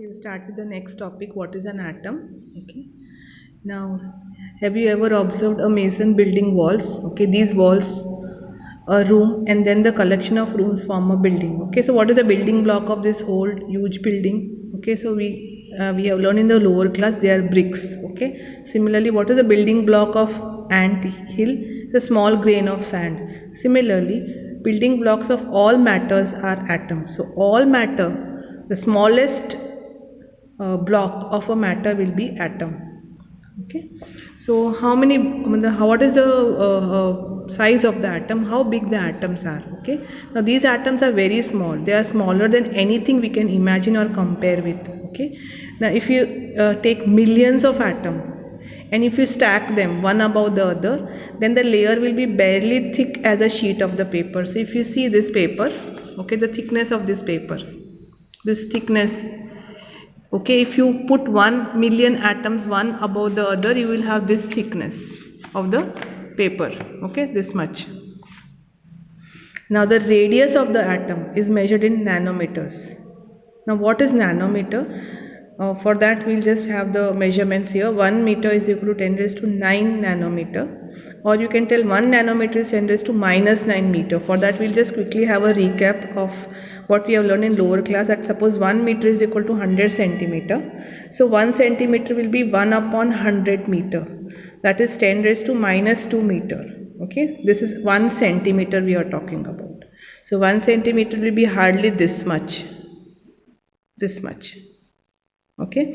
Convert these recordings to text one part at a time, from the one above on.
We'll start with the next topic. What is an atom? Okay. Now, have you ever observed a mason building walls? Okay, these walls, a room, and then the collection of rooms form a building. Okay, so what is the building block of this whole huge building? Okay, so we have learned in the lower class they are bricks. Okay, similarly, what is the building block of ant hill? The small grain of sand. Similarly, building blocks of all matters are atoms. So all matter, the smallest block of a matter will be atom. Okay, so what is the size of the atom, how big the atoms are? Okay, now these atoms are very small, they are smaller than anything we can imagine or compare with. Okay, now if you take millions of atoms and if you stack them one above the other, then the layer will be barely thick as a sheet of the paper. So if you see this paper, okay, the thickness of this paper, this thickness, okay, if you put 1 million atoms one above the other, you will have this thickness of the paper. Okay, this much. Now the radius of the atom is measured in nanometers. Now what is nanometer? For that we'll just have the measurements here. 1 meter is equal to 10 raised to 9 nanometer, or you can tell 1 nanometer is 10 raised to minus 9 meter. For that we'll just quickly have a recap of what we have learned in lower class, that suppose 1 meter is equal to 100 centimeter. So 1 centimeter will be 1 upon 100 meter, that is 10 raised to minus 2 meter. Okay, this is 1 centimeter we are talking about. So 1 centimeter will be hardly this much, this much. Okay,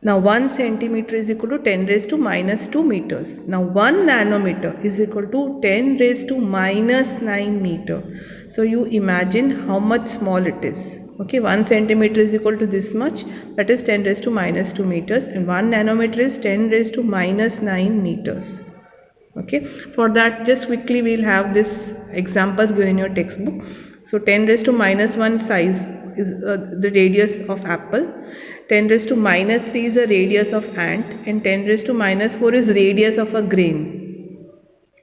now 1 centimeter is equal to 10 raised to minus 2 meters. Now 1 nanometer is equal to 10 raised to minus 9 meter. So you imagine how much small it is. Okay, 1 centimeter is equal to this much, that is 10 raised to minus 2 meters, and 1 nanometer is 10 raised to minus 9 meters. Okay, for that just quickly we'll have this examples given in your textbook. So 10 raised to minus 1 size is the radius of apple, 10 raised to minus 3 is the radius of ant, and 10 raised to minus 4 is radius of a grain.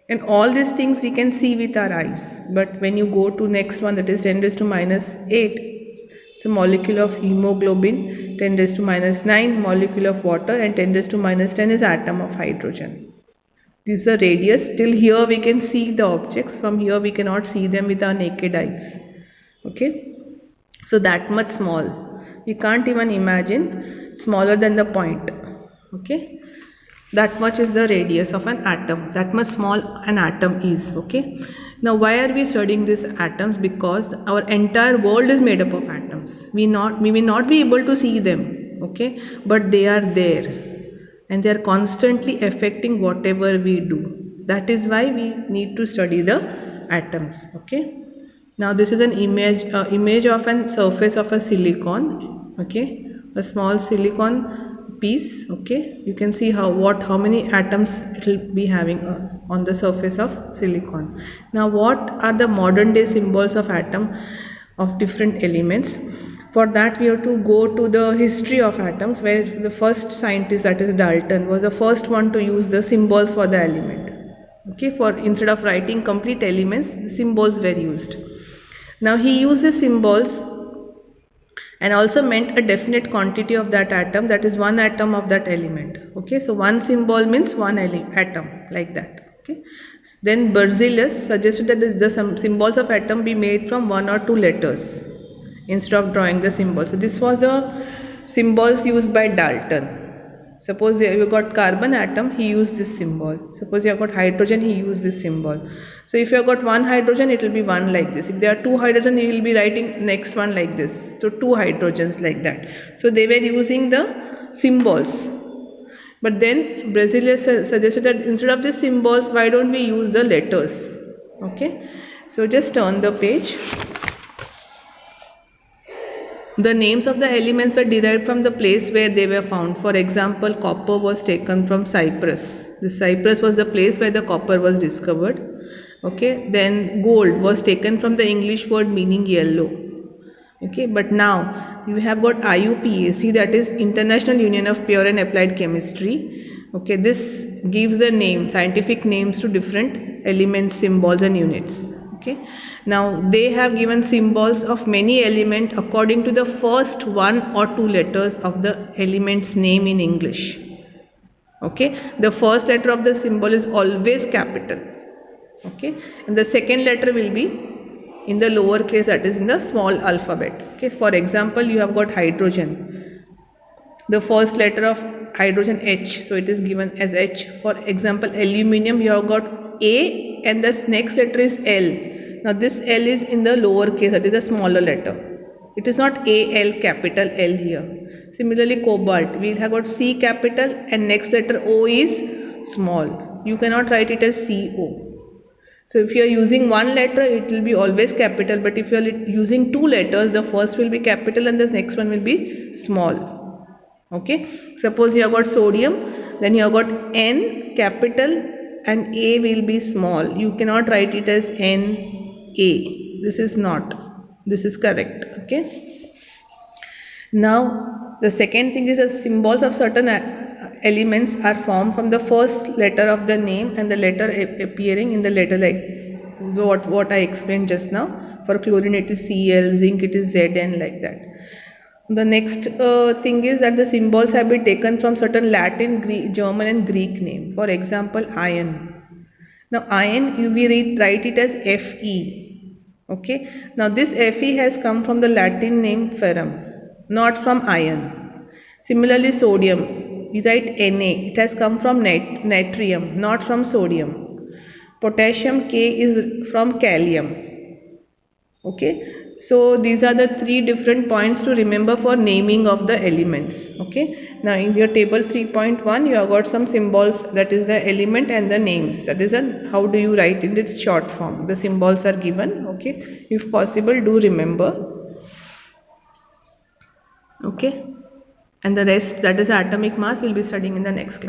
And all these things we can see with our eyes, but when you go to next one, that is 10 raised to minus 8, it's a molecule of hemoglobin, 10 raised to minus 9 molecule of water, and 10 raised to minus 10 is atom of hydrogen. This is the radius. Till here we can see the objects, from here we cannot see them with our naked eyes. Okay, so that much small, we can't even imagine, smaller than the point. Okay, that much is the radius of an atom, that much small an atom is. Okay, now why are we studying these atoms? Because our entire world is made up of atoms. We may not be able to see them, okay, but they are there and they are constantly affecting whatever we do. That is why we need to study the atoms. Okay, now this is an image of an surface of a silicon. Okay, a small silicon piece. Okay, you can see how many atoms it will be having on the surface of silicon. Now what are the modern day symbols of atom of different elements? For that we have to go to the history of atoms, where the first scientist, that is Dalton, was the first one to use the symbols for the element. Okay, for instead of writing complete elements, the symbols were used. Now he used the symbols and also meant a definite quantity of that atom, that is 1 atom of that element. Okay, so 1 symbol means 1 atom, like that. Okay, then Berzelius suggested that the symbols of atom be made from 1 or 2 letters instead of drawing the symbol. So this was the symbols used by Dalton. Suppose you got carbon atom, he used this symbol. Suppose you have got hydrogen, he used this symbol. So if you have got 1 hydrogen, it will be 1 like this. If there are 2 hydrogen, he will be writing next one like this. So 2 hydrogens like that. So they were using the symbols. But then Berzelius suggested that instead of the symbols, why don't we use the letters? Okay, so just turn the page. The names of the elements were derived from the place where they were found. For example, copper was taken from Cyprus. The Cyprus was the place where the copper was discovered. Okay, then gold was taken from the English word meaning yellow. Okay, but now we have got IUPAC, that is International Union of Pure and Applied Chemistry. Okay, this gives the name, scientific names to different elements, symbols and units. Okay. Okay, now they have given symbols of many elements according to the first one or two letters of the element's name in English. Okay, the first letter of the symbol is always capital. Okay, and the second letter will be in the lower case, that is in the small alphabet. Okay, for example, you have got hydrogen. The first letter of hydrogen H, so it is given as H. For example, aluminium, you have got A and the next letter is L. Now this L is in the lower case, that is a smaller letter. It is not AL, capital L here. Similarly, cobalt, we have got C capital and next letter O is small. You cannot write it as CO. So if you are using one letter, it will be always capital, but if you are using two letters, the first will be capital and the next one will be small. Okay, suppose you have got sodium, then you have got N capital and A will be small. You cannot write it as NA. This is not. This is correct. Okay. Now the second thing is that symbols of certain elements are formed from the first letter of the name and the letter appearing in the letter, like what I explained just now. For chlorine it is Cl, zinc it is Zn, like that. The next thing is that the symbols have been taken from certain Latin, Greek, German and Greek name. For example, iron. Now iron, we write it as Fe. Okay. Now this Fe has come from the Latin name ferrum, not from iron. Similarly, sodium, we write Na. It has come from natrium, not from sodium. Potassium, K, is from kalium. Okay. So these are the three different points to remember for naming of the elements. Okay. Now in your table 3.1, you have got some symbols, that is the element and the names. That is how do you write in its short form. The symbols are given. Okay. If possible, do remember. Okay. And the rest, that is atomic mass, we'll be studying in the next class.